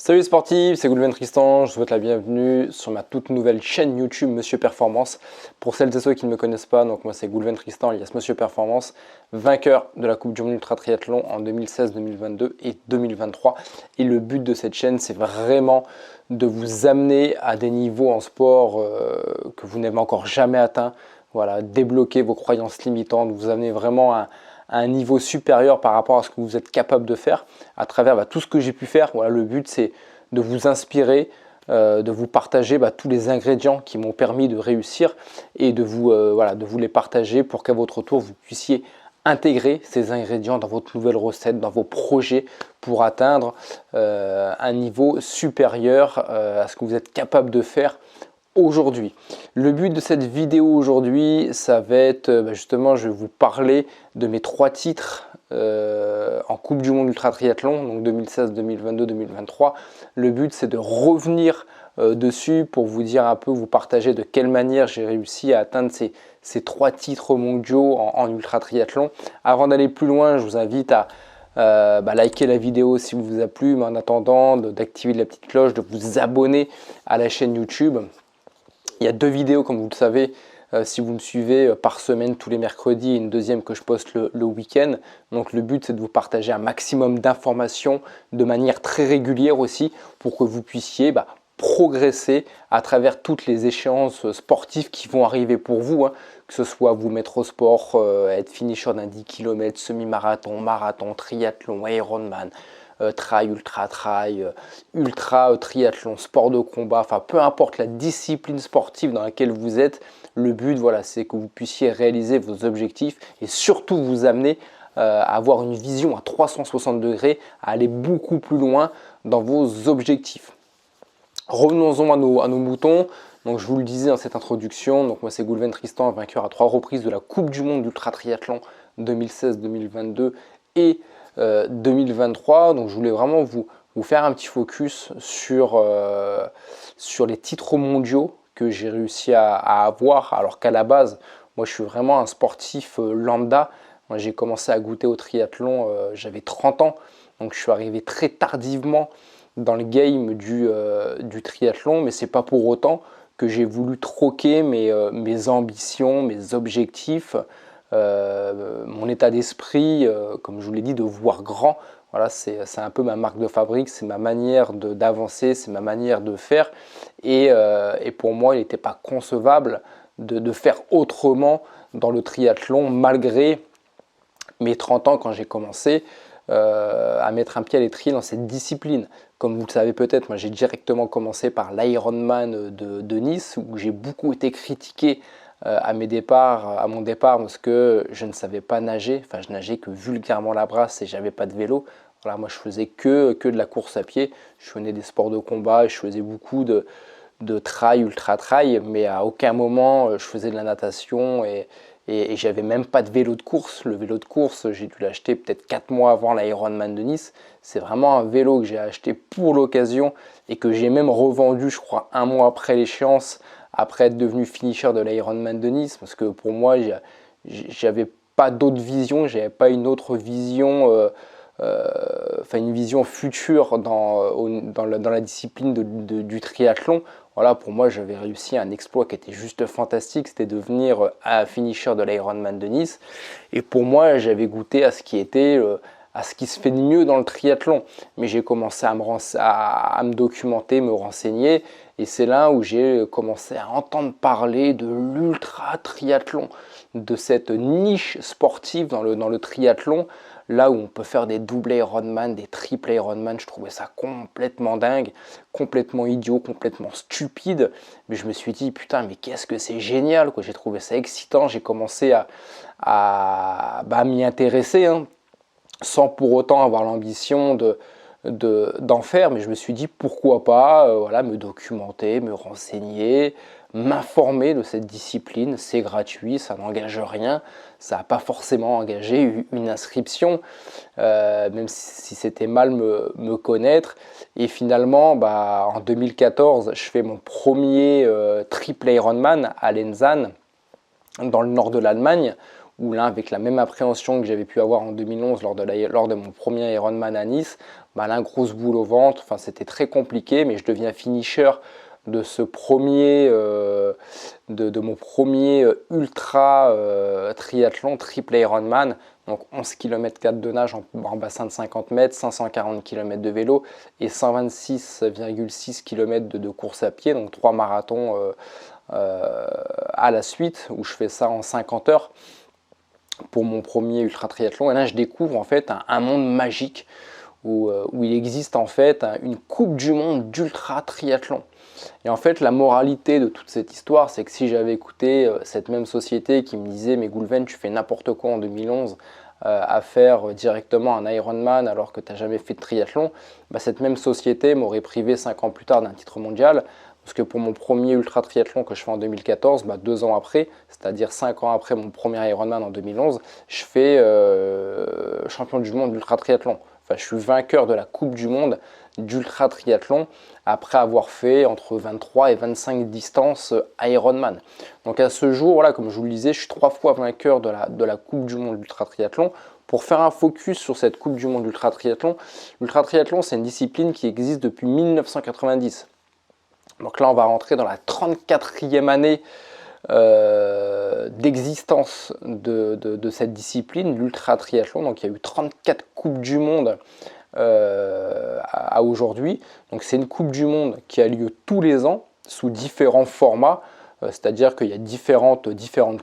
Salut sportifs, c'est Goulven Tristan, je vous souhaite la bienvenue sur ma toute nouvelle chaîne YouTube Monsieur Performance. Pour celles et ceux qui ne me connaissent pas, donc moi c'est Goulven Tristan alias Monsieur Performance, vainqueur de la Coupe du Monde Ultra Triathlon en 2016, 2022 et 2023. Et le but de cette chaîne, c'est vraiment de vous amener à des niveaux en sport que vous n'avez encore jamais atteints. Voilà, débloquer vos croyances limitantes, vous amener vraiment à un niveau supérieur par rapport à ce que vous êtes capable de faire à travers tout ce que j'ai pu faire. Voilà, le but c'est de vous inspirer, de vous partager tous les ingrédients qui m'ont permis de réussir et de vous les partager pour qu'à votre tour vous puissiez intégrer ces ingrédients dans votre nouvelle recette, dans vos projets pour atteindre un niveau supérieur à ce que vous êtes capable de faire aujourd'hui. Le but de cette vidéo aujourd'hui, ça va être justement, je vais vous parler de mes 3 titres en Coupe du Monde Ultra Triathlon, donc 2016, 2022, 2023. Le but, c'est de revenir dessus pour vous dire un peu, vous partager de quelle manière j'ai réussi à atteindre ces 3 titres mondiaux en Ultra Triathlon. Avant d'aller plus loin, je vous invite à liker la vidéo si vous a plu, mais en attendant d'activer la petite cloche, de vous abonner à la chaîne YouTube. Il y a 2 vidéos, comme vous le savez, si vous me suivez par semaine, tous les mercredis, et une deuxième que je poste le week-end. Donc le but, c'est de vous partager un maximum d'informations de manière très régulière aussi, pour que vous puissiez progresser à travers toutes les échéances sportives qui vont arriver pour vous, que ce soit vous mettre au sport, être finisher d'un 10 km, semi-marathon, marathon, triathlon, Ironman, trail, ultra trail, ultra triathlon, sport de combat, enfin peu importe la discipline sportive dans laquelle vous êtes, le but c'est que vous puissiez réaliser vos objectifs et surtout vous amener à avoir une vision à 360 degrés, à aller beaucoup plus loin dans vos objectifs. Revenons-en à nos moutons. Donc je vous le disais dans cette introduction, donc moi c'est Goulven Tristan, vainqueur à 3 reprises de la Coupe du Monde d'Ultra Triathlon 2016, 2022 et 2023. Donc je voulais vraiment vous faire un petit focus sur les titres mondiaux que j'ai réussi à avoir, alors qu'à la base, moi je suis vraiment un sportif lambda. Moi j'ai commencé à goûter au triathlon, j'avais 30 ans, donc je suis arrivé très tardivement dans le game du triathlon, mais c'est pas pour autant que j'ai voulu troquer mes ambitions, mes objectifs, mon état d'esprit, comme je vous l'ai dit, de voir grand. Voilà, c'est un peu ma marque de fabrique, c'est ma manière d'avancer, c'est ma manière de faire. Et pour moi, il n'était pas concevable de faire autrement dans le triathlon, malgré mes 30 ans quand j'ai commencé à mettre un pied à l'étrier dans cette discipline. Comme vous le savez peut-être, moi j'ai directement commencé par l'Ironman de Nice, où j'ai beaucoup été critiqué à mon départ parce que je ne savais pas nager, enfin je nageais que vulgairement la brasse et j'avais pas de vélo. Voilà, moi je faisais que de la course à pied, je faisais des sports de combat, je faisais beaucoup de trail, ultra trail, mais à aucun moment je faisais de la natation et j'avais même pas de vélo de course. Le vélo de course, j'ai dû l'acheter peut-être 4 mois avant l'Ironman de Nice. C'est vraiment un vélo que j'ai acheté pour l'occasion et que j'ai même revendu, je crois, 1 mois après l'échéance, après être devenu finisher de l'Ironman de Nice, parce que pour moi, j'avais pas d'autre vision, j'avais pas une autre vision, une vision future dans la discipline du triathlon. Voilà, pour moi, j'avais réussi un exploit qui était juste fantastique, c'était devenir un finisher de l'Ironman de Nice. Et pour moi, j'avais goûté à ce qui se fait de mieux dans le triathlon. Mais j'ai commencé à me documenter, me renseigner. Et c'est là où j'ai commencé à entendre parler de l'ultra triathlon, de cette niche sportive dans le triathlon, là où on peut faire des doubles Ironman, des triples Ironman. Je trouvais ça complètement dingue, complètement idiot, complètement stupide. Mais je me suis dit, putain, mais qu'est-ce que c'est génial, quoi. J'ai trouvé ça excitant, j'ai commencé à m'y intéresser, sans pour autant avoir l'ambition d'en faire, mais je me suis dit pourquoi pas me documenter, me renseigner, m'informer de cette discipline. C'est gratuit, ça n'engage rien, ça n'a pas forcément engagé une inscription, même si c'était mal me connaître. Et finalement, en 2014, je fais mon premier triple Ironman à Lenzane, dans le nord de l'Allemagne, où là, avec la même appréhension que j'avais pu avoir en 2011 lors de mon premier Ironman à Nice, bah là, grosse boule au ventre, enfin, c'était très compliqué, mais je deviens finisher de ce premier, de mon premier ultra triathlon, triple Ironman, donc 11 km 4 de nage en bassin de 50 mètres, 540 km de vélo et 126,6 km de course à pied, donc 3 marathons à la suite, où je fais ça en 50 heures pour mon premier ultra triathlon. Et là, je découvre en fait un monde magique où il existe en fait une coupe du monde d'ultra triathlon. Et en fait, la moralité de toute cette histoire, c'est que si j'avais écouté cette même société qui me disait « Mais Goulven, tu fais n'importe quoi en 2011 à faire directement un Ironman alors que tu n'as jamais fait de triathlon », bah, cette même société m'aurait privé 5 ans plus tard d'un titre mondial. Parce que pour mon premier ultra triathlon que je fais en 2014, bah 2 ans après, c'est-à-dire 5 ans après mon premier Ironman en 2011, je fais champion du monde d'ultra triathlon. Enfin, je suis vainqueur de la Coupe du Monde d'ultra triathlon après avoir fait entre 23 et 25 distances Ironman. Donc à ce jour, voilà, comme je vous le disais, je suis 3 fois vainqueur de la Coupe du Monde d'ultra triathlon. Pour faire un focus sur cette Coupe du Monde d'ultra triathlon, l'ultra triathlon, c'est une discipline qui existe depuis 1990. Donc là, on va rentrer dans la 34e année d'existence de cette discipline, l'ultra triathlon. Donc il y a eu 34 Coupes du Monde à aujourd'hui. Donc c'est une Coupe du Monde qui a lieu tous les ans sous différents formats. C'est-à-dire qu'il y a différentes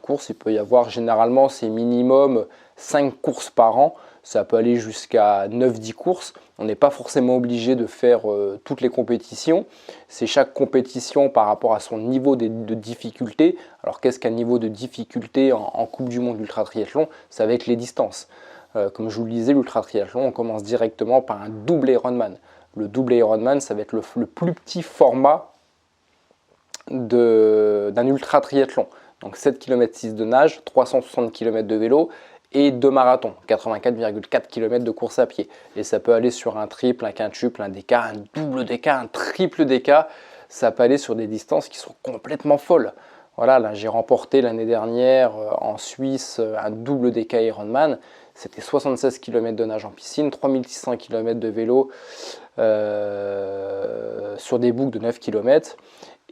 courses. Il peut y avoir, généralement, c'est minimum 5 courses par an. Ça peut aller jusqu'à 9-10 courses. On n'est pas forcément obligé de faire toutes les compétitions. C'est chaque compétition par rapport à son niveau de difficulté. Alors qu'est-ce qu'un niveau de difficulté en Coupe du Monde d'ultra triathlon? C'est avec les distances. Comme je vous le disais, l'ultra triathlon, on commence directement par un double Ironman. Le double Ironman, ça va être le plus petit format d'un ultra triathlon. Donc 7 km 6 de nage, 360 km de vélo et 2 marathons, 84,4 km de course à pied. Et ça peut aller sur un triple, un quintuple, un DK, un double DK, un triple DK. Ça peut aller sur des distances qui sont complètement folles. Voilà, là j'ai remporté l'année dernière en Suisse un double DK Ironman. C'était 76 km de nage en piscine, 3600 km de vélo sur des boucles de 9 km.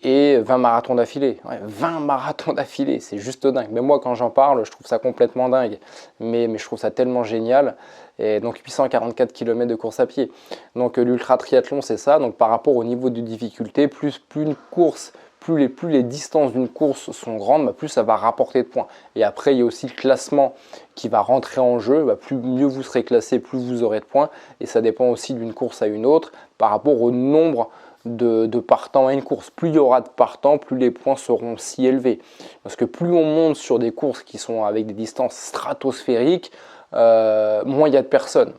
Et 20 marathons d'affilée. Ouais, 20 marathons d'affilée, c'est juste dingue. Même moi, quand j'en parle, je trouve ça complètement dingue. Mais je trouve ça tellement génial. Et donc 844 km de course à pied. Donc l'ultra triathlon, c'est ça. Donc par rapport au niveau de difficulté, plus une course, plus les distances d'une course sont grandes, bah, plus ça va rapporter de points. Et après, il y a aussi le classement qui va rentrer en jeu. Bah, plus mieux vous serez classé, plus vous aurez de points. Et ça dépend aussi d'une course à une autre par rapport au nombre de partants à une course. Plus il y aura de partants, plus les points seront si élevés. Parce que plus on monte sur des courses qui sont avec des distances stratosphériques, moins il y a de personnes.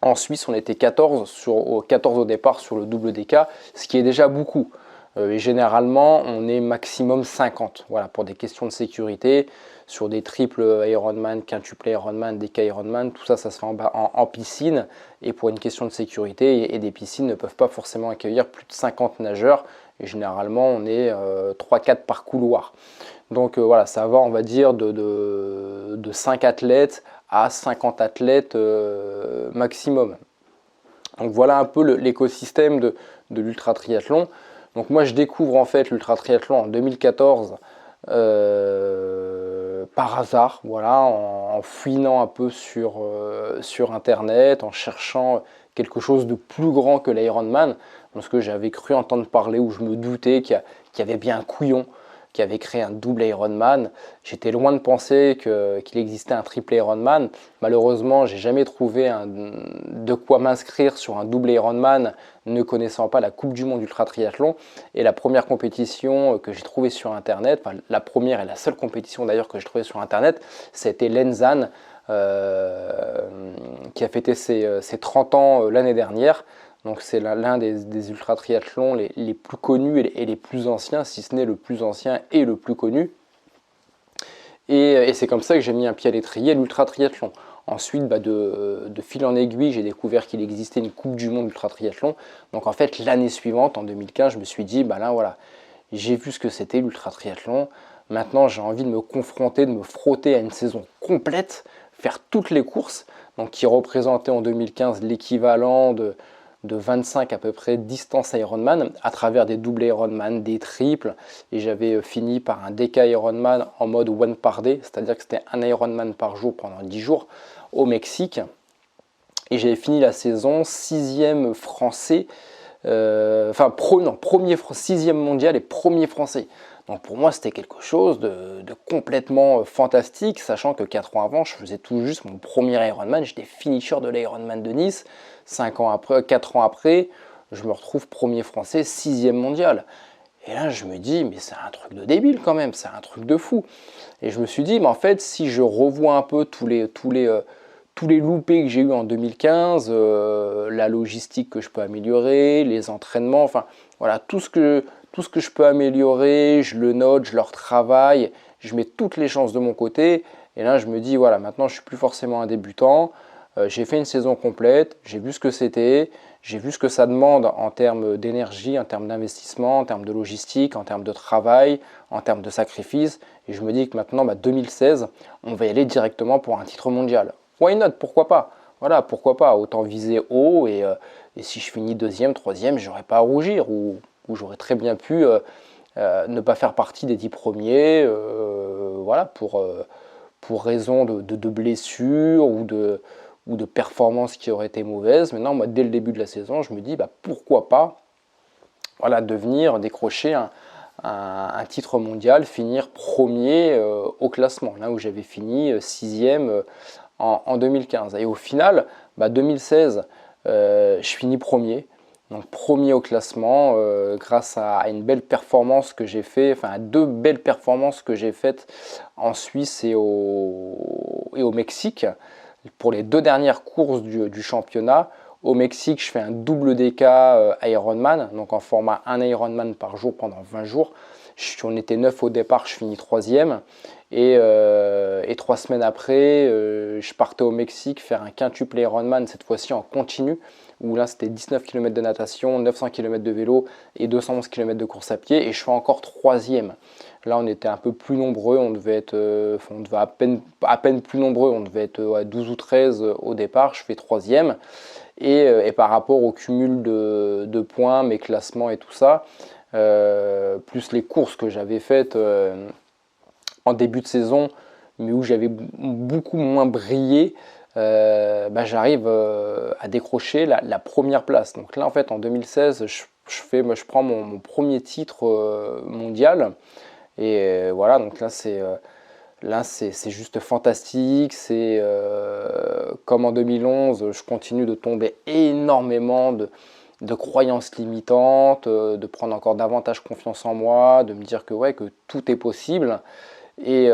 En Suisse, on était 14 au départ sur le double DK, ce qui est déjà beaucoup. Et généralement, on est maximum 50. Voilà, pour des questions de sécurité, sur des triples Ironman, quintuple Ironman, DK Ironman, tout ça, ça se fait en piscine. Et pour une question de sécurité, et des piscines ne peuvent pas forcément accueillir plus de 50 nageurs. Et généralement, on est 3-4 par couloir. Donc voilà, ça va, on va dire, de 5 athlètes à 50 athlètes maximum. Donc voilà un peu l'écosystème de l'ultra triathlon. Donc moi je découvre en fait l'ultra triathlon en 2014 par hasard, voilà, en fouinant un peu sur internet, en cherchant quelque chose de plus grand que l'Ironman, parce que j'avais cru entendre parler, ou je me doutais qu'il y avait bien un couillon qui avait créé un double Ironman. J'étais loin de penser qu'il existait un triple Ironman. Malheureusement, j'ai jamais trouvé de quoi m'inscrire sur un double Ironman ne connaissant pas la Coupe du Monde d'ultra triathlon. Et la première compétition que j'ai trouvée sur Internet, enfin, la première et la seule compétition d'ailleurs que j'ai trouvée sur Internet, c'était Lenzan, qui a fêté ses 30 ans l'année dernière. Donc c'est l'un des ultra triathlons les plus connus et les plus anciens, si ce n'est le plus ancien et le plus connu. Et c'est comme ça que j'ai mis un pied à l'étrier, l'ultra triathlon. Ensuite, de fil en aiguille, j'ai découvert qu'il existait une Coupe du Monde ultra triathlon. Donc en fait, l'année suivante, en 2015, je me suis dit, bah là voilà, j'ai vu ce que c'était l'ultra triathlon. Maintenant, j'ai envie de me confronter, de me frotter à une saison complète, faire toutes les courses, donc qui représentait en 2015 l'équivalent de 25 à peu près distance Ironman à travers des doubles Ironman, des triples, et j'avais fini par un DK Ironman en mode one par day, c'est-à-dire que c'était un Ironman par jour pendant 10 jours au Mexique, et j'avais fini la saison 6e français, sixième mondial et premier français. Donc pour moi c'était quelque chose de complètement fantastique, sachant que 4 ans avant je faisais tout juste mon premier Ironman, j'étais finisher de l'Ironman de Nice. 4 ans après, je me retrouve premier français, 6e mondial. Et là je me dis mais c'est un truc de débile quand même, c'est un truc de fou. Et je me suis dit mais en fait si je revois un peu tous les loupés que j'ai eu en 2015, la logistique que je peux améliorer, les entraînements, enfin voilà, tout ce que je peux améliorer, je le note, je le retravaille, je mets toutes les chances de mon côté. Et là, je me dis, voilà, maintenant je ne suis plus forcément un débutant. J'ai fait une saison complète, j'ai vu ce que c'était, j'ai vu ce que ça demande en termes d'énergie, en termes d'investissement, en termes de logistique, en termes de travail, en termes de sacrifice. Et je me dis que maintenant, 2016, on va y aller directement pour un titre mondial. Why not? Pourquoi pas? Voilà, pourquoi pas? Autant viser haut et si je finis deuxième, troisième, j'aurais pas à rougir ou j'aurais très bien pu ne pas faire partie des 10 premiers, voilà, pour raison de blessure ou de performance qui aurait été mauvaise. Maintenant, moi, dès le début de la saison, je me dis pourquoi pas, voilà, devenir décrocher un titre mondial, finir premier au classement, là où j'avais fini 6e en 2015. Et au final, 2016, je finis premier. Donc premier au classement grâce à une belle performance que j'ai fait, enfin à 2 belles performances que j'ai faites en Suisse et au Mexique pour les 2 dernières courses du championnat. Au Mexique, je fais un double DK Ironman, donc en format 1 Ironman par jour pendant 20 jours. On était 9 au départ, je finis 3e. Et 3 semaines après, je partais au Mexique faire un quintuple Ironman, cette fois-ci en continu, où là c'était 19 km de natation, 900 km de vélo et 211 km de course à pied, et je fais encore 3e. Là on était un peu plus nombreux, on devait être à peine plus nombreux, on devait être à 12 ou 13 au départ, je fais 3e. Et par rapport au cumul de points, mes classements et tout ça, plus les courses que j'avais faites en début de saison, mais où j'avais beaucoup moins brillé, j'arrive à décrocher la première place. Donc là, en fait, en 2016, je prends mon premier titre mondial. Et voilà, donc là, c'est juste fantastique. C'est comme en 2011, je continue de tomber énormément de croyances limitantes, de prendre encore davantage confiance en moi, de me dire que tout est possible. Et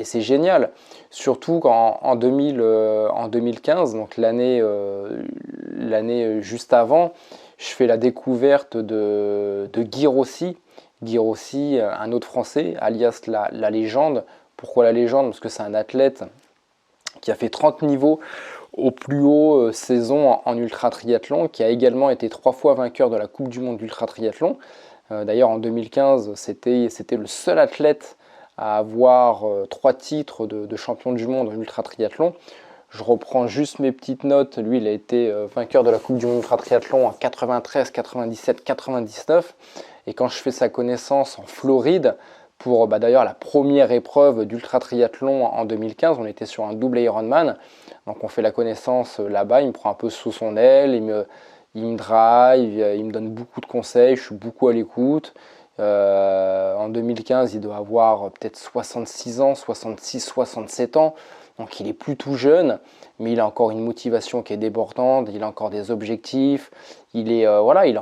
c'est génial, surtout qu'en 2015, donc l'année juste avant, je fais la découverte de Guy Rossi. Guy Rossi, un autre Français, alias la légende. Pourquoi la légende? Parce que c'est un athlète qui a fait 30 niveaux au plus haut saison en ultra triathlon, qui a également été 3 fois vainqueur de la Coupe du Monde d'ultra triathlon. D'ailleurs en 2015, c'était le seul athlète à avoir 3 titres de champion du monde en ultra triathlon. Je reprends juste mes petites notes. Lui, il a été vainqueur de la Coupe du Monde ultra triathlon en 93, 97, 99. Et quand je fais sa connaissance en Floride, pour d'ailleurs la première épreuve d'ultra triathlon en 2015, on était sur un double Ironman. Donc on fait la connaissance là-bas, il me prend un peu sous son aile, il me drive, il me donne beaucoup de conseils, je suis beaucoup à l'écoute. En 2015, il doit avoir peut-être 66 ans, 66, 67 ans. Donc il est plus tout jeune, mais il a encore une motivation qui est débordante, il a encore des objectifs, il est encore là, il est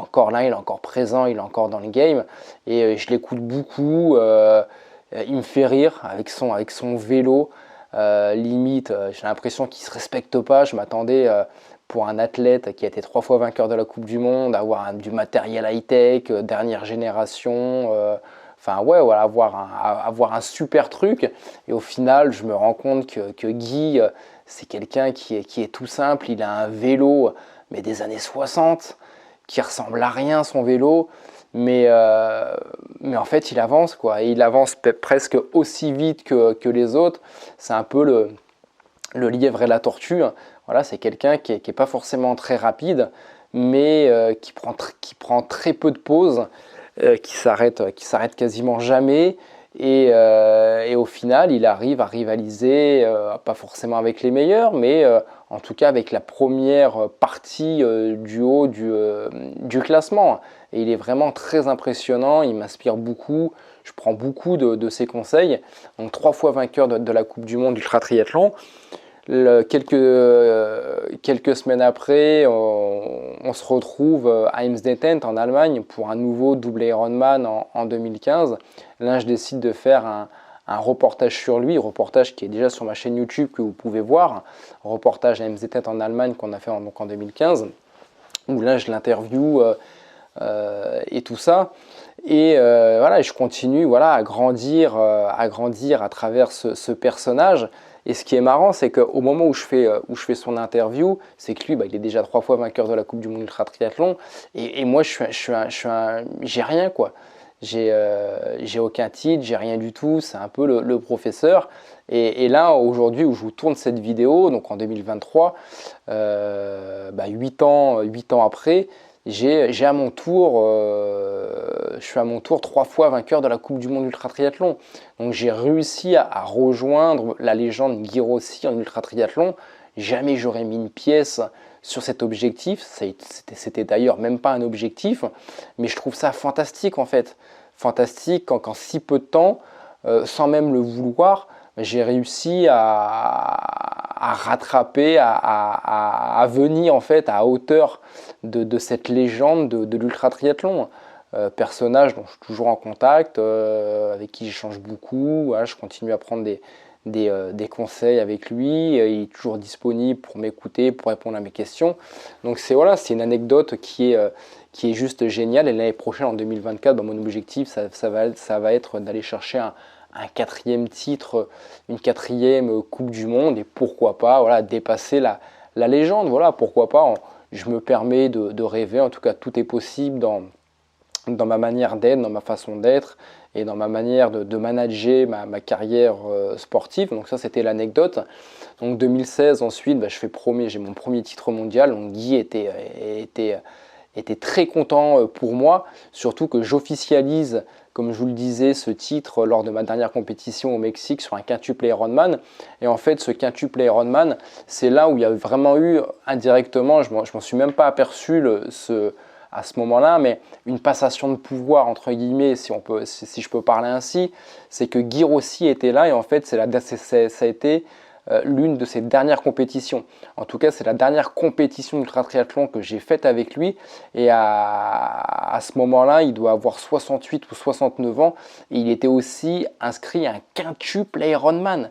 encore présent, il est encore dans le game. Et je l'écoute beaucoup, il me fait rire avec son vélo. Limite, j'ai l'impression qu'il ne se respecte pas. Je m'attendais pour un athlète qui a été 3 fois vainqueur de la Coupe du Monde, avoir du matériel high-tech, dernière génération, avoir un super truc. Et au final, je me rends compte que Guy, c'est quelqu'un qui est tout simple. Il a un vélo, mais des années 60, qui ressemble à rien, son vélo. Mais en fait, il avance, quoi. Et il avance presque aussi vite que les autres. C'est un peu le lièvre et la tortue, voilà, c'est quelqu'un qui est pas forcément très rapide, mais qui prend très peu de pauses, qui s'arrête quasiment jamais. Et au final, il arrive à rivaliser, pas forcément avec les meilleurs, mais en tout cas avec la première partie du haut du classement. Et il est vraiment très impressionnant, il m'inspire beaucoup, je prends beaucoup de ses conseils. Donc 3 fois vainqueur de la Coupe du Monde Ultra Triathlon. Quelques semaines après, on se retrouve à Imsdeten en Allemagne pour un nouveau double Ironman en 2015. Là, je décide de faire un reportage sur lui, reportage qui est déjà sur ma chaîne YouTube que vous pouvez voir, un reportage à Imsdeten en Allemagne qu'on a fait en 2015, où là je l'interview et tout ça. Et voilà, je continue voilà, à grandir à travers ce personnage. Et ce qui est marrant, c'est qu'au moment où je fais son interview, c'est que lui, bah, il est déjà 3 fois vainqueur de la Coupe du Monde Ultra Triathlon. Et moi, j'ai rien, quoi. J'ai aucun titre, j'ai rien du tout. C'est un peu le professeur. Et là, aujourd'hui, où je vous tourne cette vidéo, donc en 2023, 8 ans après, j'ai à mon tour, je suis à mon tour 3 fois vainqueur de la Coupe du Monde Ultra Triathlon. Donc j'ai réussi à rejoindre la légende Guy Rossi en Ultra Triathlon. Jamais j'aurais mis une pièce sur cet objectif. C'était d'ailleurs même pas un objectif, mais je trouve ça fantastique en fait. Fantastique qu'en si peu de temps, sans même le vouloir, j'ai réussi à rattraper, à venir en fait à hauteur de cette légende de l'ultra triathlon. Personnage dont je suis toujours en contact, avec qui j'échange beaucoup, voilà, je continue à prendre des conseils avec lui, il est toujours disponible pour m'écouter, pour répondre à mes questions. Donc voilà, c'est une anecdote qui est juste géniale. Et l'année prochaine, en 2024, bah, mon objectif, ça va être d'aller chercher un 4e titre, une 4e Coupe du Monde, et pourquoi pas voilà, dépasser la légende. Voilà, pourquoi pas, je me permets de rêver, en tout cas tout est possible dans ma manière d'être, dans ma façon d'être et dans ma manière de manager ma carrière sportive. Donc ça, c'était l'anecdote. Donc 2016, ensuite, bah, j'ai mon premier titre mondial. Donc Guy était très content pour moi, surtout que j'officialise, comme je vous le disais, ce titre lors de ma dernière compétition au Mexique sur un quintuple Ironman. Et en fait, ce quintuple Ironman, c'est là où il y a vraiment eu indirectement, je m'en suis même pas aperçu à ce moment-là, mais une passation de pouvoir, entre guillemets, si je peux parler ainsi, c'est que Guy Rossi était là et en fait, ça a été l'une de ses dernières compétitions. En tout cas, c'est la dernière compétition d'ultra triathlon que j'ai faite avec lui. Et à ce moment-là, il doit avoir 68 ou 69 ans. Et il était aussi inscrit à un quintuple Ironman.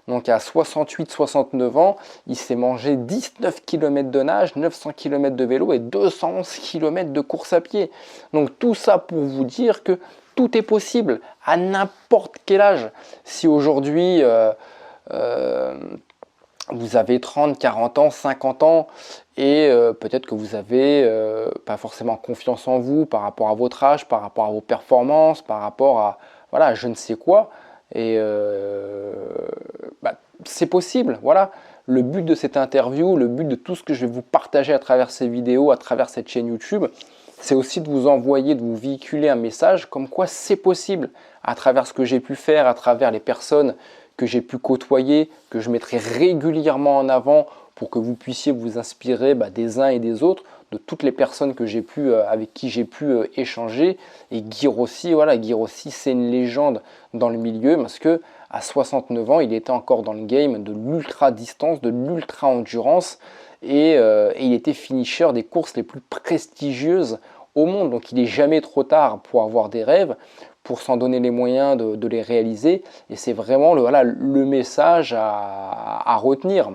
Donc à 68-69 ans, il s'est mangé 19 km de nage, 900 km de vélo et 211 km de course à pied. Donc tout ça pour vous dire que tout est possible à n'importe quel âge. Si aujourd'hui vous avez 30, 40 ans, 50 ans et peut-être que vous avez pas forcément confiance en vous par rapport à votre âge, par rapport à vos performances, par rapport à voilà, je ne sais quoi. Et c'est possible, voilà. Le but de cette interview, le but de tout ce que je vais vous partager à travers ces vidéos, à travers cette chaîne YouTube, c'est aussi de vous envoyer, de vous véhiculer un message comme quoi c'est possible à travers ce que j'ai pu faire, à travers les personnes que j'ai pu côtoyer, que je mettrai régulièrement en avant pour que vous puissiez vous inspirer des uns et des autres, de toutes les personnes que avec qui j'ai pu échanger. Et Guy Rossi, voilà, Guy Rossi, c'est une légende dans le milieu parce que à 69 ans, il était encore dans le game de l'ultra distance, de l'ultra endurance et il était finisher des courses les plus prestigieuses au monde. Donc il n'est jamais trop tard pour avoir des rêves, pour s'en donner les moyens de les réaliser. Et c'est vraiment le message à retenir.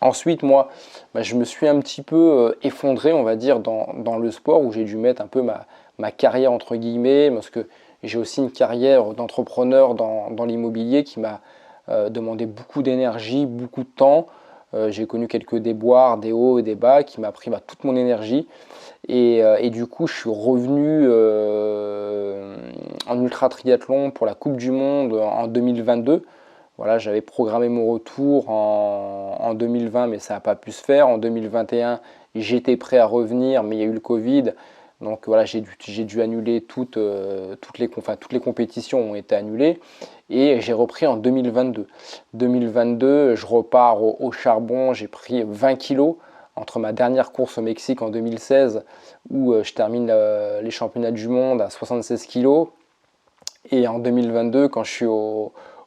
Ensuite, moi, je me suis un petit peu effondré, on va dire, dans le sport, où j'ai dû mettre un peu ma carrière entre guillemets, parce que j'ai aussi une carrière d'entrepreneur dans l'immobilier qui m'a demandé beaucoup d'énergie, beaucoup de temps. J'ai connu quelques déboires, des hauts et des bas qui m'a pris toute mon énergie. Et du coup, je suis revenu en ultra triathlon pour la Coupe du Monde en 2022. Voilà, j'avais programmé mon retour en 2020, mais ça n'a pas pu se faire. En 2021, j'étais prêt à revenir, mais il y a eu le Covid. Donc voilà, j'ai dû annuler toutes les compétitions ont été annulées. Et j'ai repris en 2022. 2022, je repars au charbon, j'ai pris 20 kilos entre ma dernière course au Mexique en 2016, où je termine les championnats du monde à 76 kilos. Et en 2022, quand je suis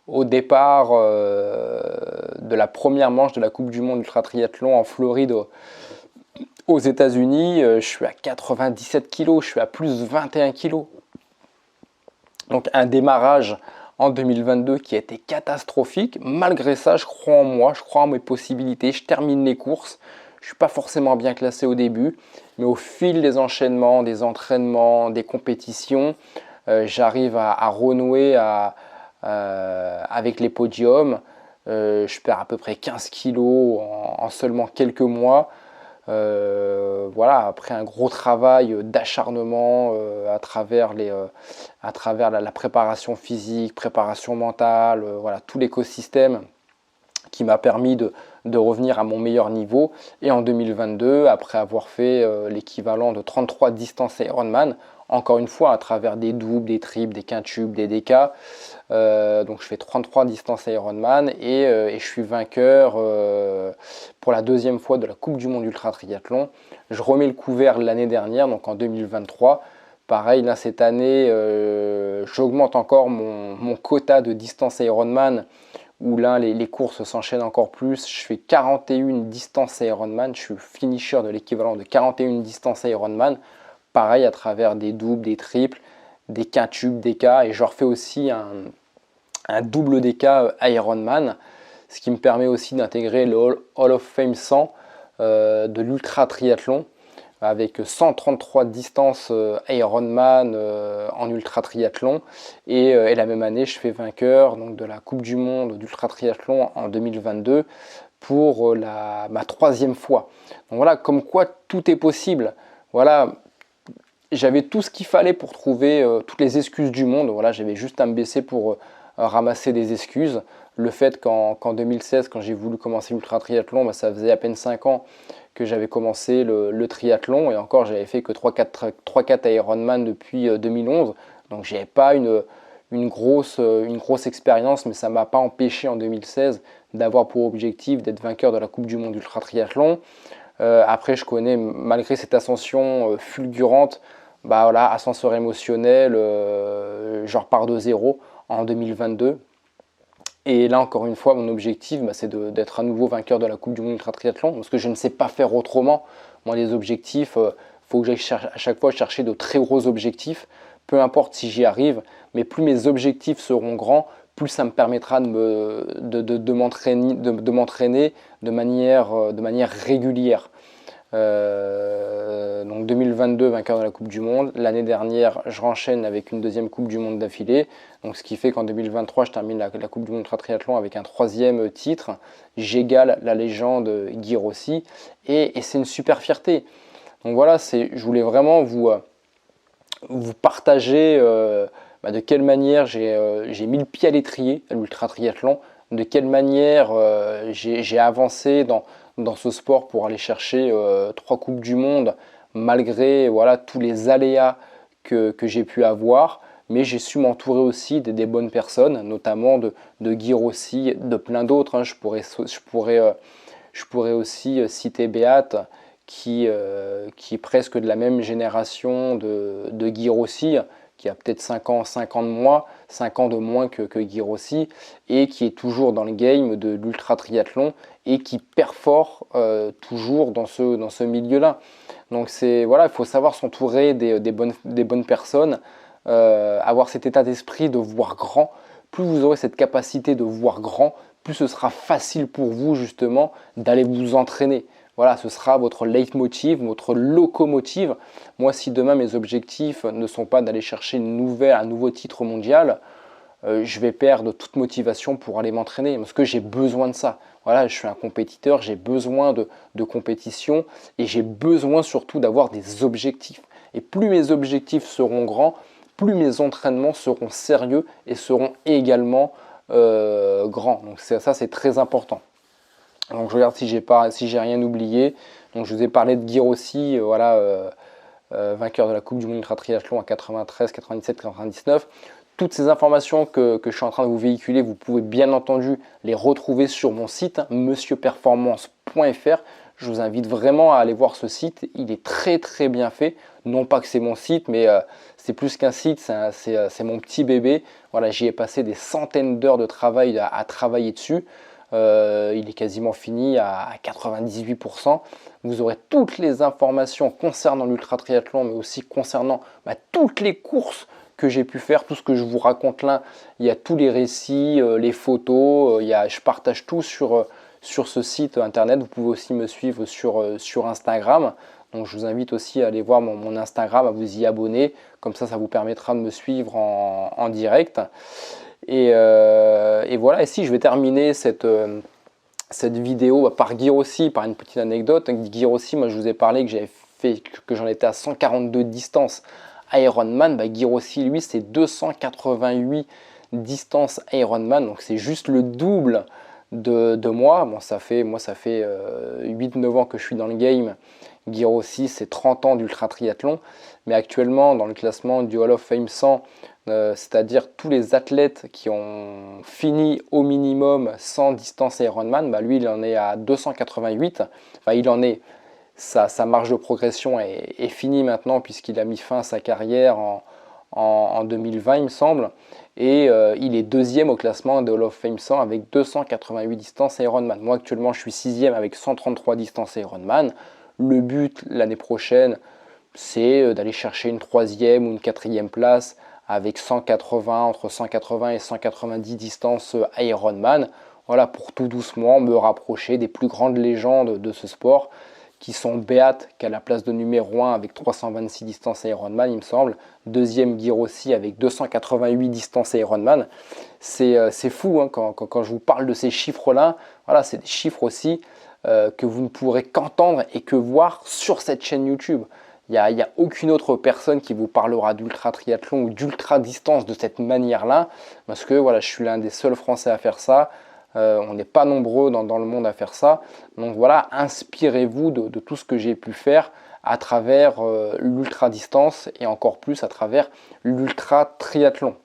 au départ de la première manche de la Coupe du Monde Ultra Triathlon en Floride aux États-Unis, je suis à 97 kg, je suis à plus 21 kg. Donc un démarrage en 2022 qui a été catastrophique. Malgré ça, je crois en moi, je crois en mes possibilités, je termine les courses. Je ne suis pas forcément bien classé au début, mais au fil des enchaînements, des entraînements, des compétitions, j'arrive à renouer avec les podiums. Je perds à peu près 15 kilos en seulement quelques mois. Voilà, après un gros travail d'acharnement à travers la préparation physique, préparation mentale, voilà, tout l'écosystème qui m'a permis de revenir à mon meilleur niveau. Et en 2022, après avoir fait l'équivalent de 33 distances Ironman, encore une fois à travers des doubles, des triples, des quintuples, des DK, donc je fais 33 distances Ironman et je suis vainqueur pour la deuxième fois de la Coupe du Monde Ultra Triathlon. Je remets le couvert l'année dernière, donc en 2023. Pareil, là cette année, j'augmente encore mon quota de distance Ironman, où là les courses s'enchaînent encore plus. Je fais 41 distances Ironman, je suis finisher de l'équivalent de 41 distances Ironman. Pareil à travers des doubles, des triples, des quintuples, des K, et je refais aussi un double DK Ironman, ce qui me permet aussi d'intégrer le Hall of Fame 100 de l'ultra triathlon, avec 133 distances Ironman en ultra triathlon. Et la même année, je fais vainqueur donc, de la Coupe du Monde d'ultra triathlon en 2022 pour ma troisième fois. Donc voilà, comme quoi tout est possible. Voilà, j'avais tout ce qu'il fallait pour trouver toutes les excuses du monde. Voilà, j'avais juste à me baisser pour ramasser des excuses. Le fait qu'en 2016, quand j'ai voulu commencer l'ultra triathlon, ça faisait à peine 5 ans que j'avais commencé le triathlon, et encore j'avais fait que 3-4 Ironman depuis 2011, donc j'avais pas une grosse expérience, mais ça ne m'a pas empêché en 2016 d'avoir pour objectif d'être vainqueur de la Coupe du Monde Ultra Triathlon. Après, je connais, malgré cette ascension fulgurante, voilà, ascenseur émotionnel, je repars de zéro en 2022. Et là, encore une fois, mon objectif, c'est d'être à nouveau vainqueur de la Coupe du Monde Ultra Triathlon, parce que je ne sais pas faire autrement. Moi, les objectifs, faut que j'aille à chaque fois chercher de très gros objectifs, peu importe si j'y arrive, mais plus mes objectifs seront grands, plus ça me permettra de m'entraîner de manière régulière. Donc 2022, vainqueur de la Coupe du Monde. L'année dernière, je renchaîne avec une deuxième Coupe du Monde d'affilée. Donc ce qui fait qu'en 2023, je termine la Coupe du Monde Ultra Triathlon avec un troisième titre. J'égale la légende Guy Rossi. Et c'est une super fierté. Donc voilà, je voulais vraiment vous partager de quelle manière j'ai mis le pied à l'étrier à l'Ultra Triathlon, de quelle manière j'ai avancé dans ce sport pour aller chercher 3 Coupes du Monde, malgré voilà, tous les aléas que j'ai pu avoir. Mais j'ai su m'entourer aussi des bonnes personnes, notamment de Guy Rossi, de plein d'autres. Hein. Je pourrais aussi citer Béate, qui est presque de la même génération de Guy Rossi, qui a peut-être 5 ans de moins que Guy Rossi, et qui est toujours dans le game de l'ultra triathlon et qui perfore toujours dans ce milieu-là. Donc voilà, il faut savoir s'entourer des bonnes personnes, avoir cet état d'esprit de voir grand. Plus vous aurez cette capacité de voir grand, plus ce sera facile pour vous justement d'aller vous entraîner. Voilà, ce sera votre leitmotiv, votre locomotive. Moi, si demain mes objectifs ne sont pas d'aller chercher un nouveau titre mondial, je vais perdre toute motivation pour aller m'entraîner, parce que j'ai besoin de ça. Voilà, je suis un compétiteur, j'ai besoin de compétition, et j'ai besoin surtout d'avoir des objectifs. Et plus mes objectifs seront grands, plus mes entraînements seront sérieux et seront également grand. Donc ça, c'est très important. Donc je regarde si j'ai rien oublié. Donc je vous ai parlé de Guirossi, vainqueur de la Coupe du Monde Ultra Triathlon en 93, 97, 99. Toutes ces informations que je suis en train de vous véhiculer, vous pouvez bien entendu les retrouver sur mon site, monsieurperformance.fr. Je vous invite vraiment à aller voir ce site. Il est très très bien fait. Non pas que c'est mon site, mais c'est plus qu'un site, c'est mon petit bébé. Voilà, j'y ai passé des centaines d'heures de travail à travailler dessus. Il est quasiment fini à 98%. Vous aurez toutes les informations concernant l'ultra triathlon, mais aussi concernant toutes les courses que j'ai pu faire, tout ce que je vous raconte là. Il y a tous les récits, les photos, je partage tout sur ce site internet. Vous pouvez aussi me suivre sur Instagram. Donc je vous invite aussi à aller voir mon Instagram, à vous y abonner. Comme ça vous permettra de me suivre en direct. Et voilà, et si je vais terminer cette vidéo par Guirossi, par une petite anecdote. Guirossi, moi je vous ai parlé que j'en étais à 142 distances Ironman. Guirossi, lui, c'est 288 distances Ironman, donc c'est juste le double de moi. Bon, ça fait 8-9 ans que je suis dans le game. Guirossi, c'est 30 ans d'ultra triathlon, mais actuellement dans le classement du Hall of Fame 100, c'est-à-dire tous les athlètes qui ont fini au minimum 100 distances Ironman, lui il en est à 288. Sa marge de progression est finie maintenant puisqu'il a mis fin à sa carrière en 2020 il me semble, et il est deuxième au classement de Hall of Fame 100 avec 288 distances Ironman. Moi actuellement je suis sixième avec 133 distances Ironman. Le but l'année prochaine, c'est d'aller chercher une troisième ou une quatrième place avec entre 180 et 190 distances Ironman. Voilà, pour tout doucement me rapprocher des plus grandes légendes de ce sport, qui sont Beat, qui a la place de numéro 1 avec 326 distances Ironman, il me semble. Deuxième, Guirossi avec 288 distances Ironman. C'est fou hein, quand je vous parle de ces chiffres-là. Voilà, c'est des chiffres aussi que vous ne pourrez qu'entendre et que voir sur cette chaîne YouTube. Il n'y a aucune autre personne qui vous parlera d'ultra triathlon ou d'ultra distance de cette manière-là, parce que voilà, je suis l'un des seuls Français à faire ça. On n'est pas nombreux dans le monde à faire ça. Donc voilà, inspirez-vous de tout ce que j'ai pu faire à travers l'ultra distance et encore plus à travers l'ultra triathlon.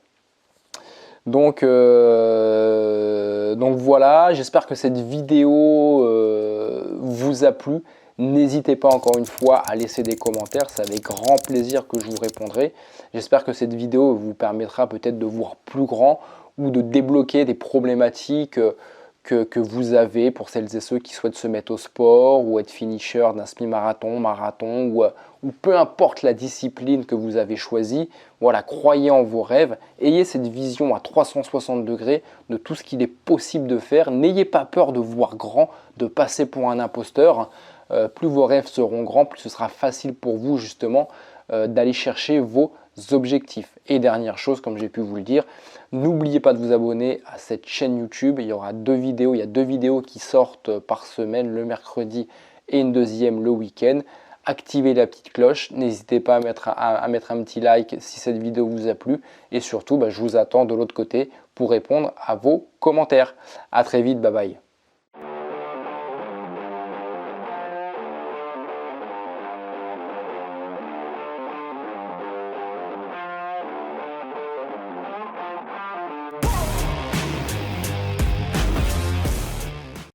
Donc voilà, j'espère que cette vidéo vous a plu. N'hésitez pas encore une fois à laisser des commentaires, c'est avec grand plaisir que je vous répondrai. J'espère que cette vidéo vous permettra peut-être de voir plus grand ou de débloquer des problématiques que vous avez pour celles et ceux qui souhaitent se mettre au sport ou être finisher d'un semi-marathon, marathon ou peu importe la discipline que vous avez choisie. Voilà, croyez en vos rêves, ayez cette vision à 360 degrés de tout ce qu'il est possible de faire. N'ayez pas peur de voir grand, de passer pour un imposteur. Plus vos rêves seront grands, plus ce sera facile pour vous justement d'aller chercher vos objectifs. Et dernière chose, comme j'ai pu vous le dire, n'oubliez pas de vous abonner à cette chaîne YouTube. Il y aura deux vidéos qui sortent par semaine, le mercredi et une deuxième le week-end. Activez la petite cloche, n'hésitez pas à mettre un petit like si cette vidéo vous a plu, et surtout je vous attends de l'autre côté pour répondre à vos commentaires. A très vite, bye bye.